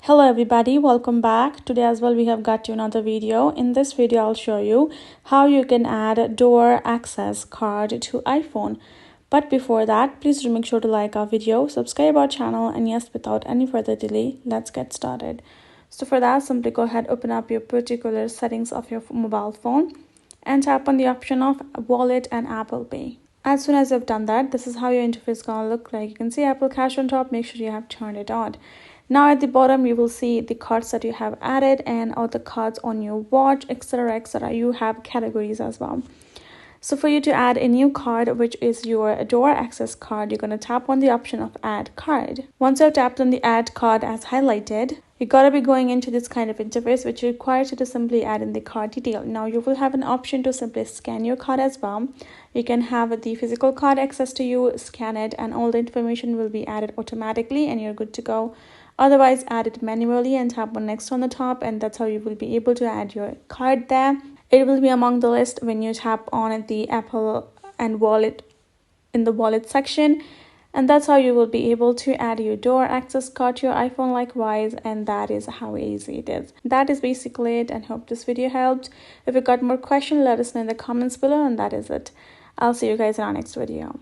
Hello everybody, welcome back. Today as well we have got you another video. In this video I'll show you how you can add door access card to iPhone. But before that, please do make sure to like our video, subscribe our channel, and yes, without any further delay, let's get started. So for that, simply go ahead, open up your particular settings of your mobile phone and tap on the option of wallet and Apple Pay. As soon as you've done that, this is how your interface is gonna look like. You can see Apple Cash on top. Make sure you have turned it on. Now at the bottom you will see the cards that you have added and all the cards on your watch, etc, etc. You have categories as well. So for you to add a new card, which is your door access card, you're going to tap on the option of add card. Once you've tapped on the add card as highlighted, you gotta be going into this kind of interface, which requires you to simply add in the card detail. Now you will have an option to simply scan your card as well. You can have the physical card access to you, scan it, and all the information will be added automatically and you're good to go. Otherwise, add it manually and tap on next on the top, and that's how you will be able to add your card there. It will be among the list when you tap on the Apple and wallet in the wallet section, and that's how you will be able to add your door access card to your iPhone likewise, and that is how easy it is. That is basically it, and hope this video helped. If you got more questions, let us know in the comments below, and that is it. I'll see you guys in our next video.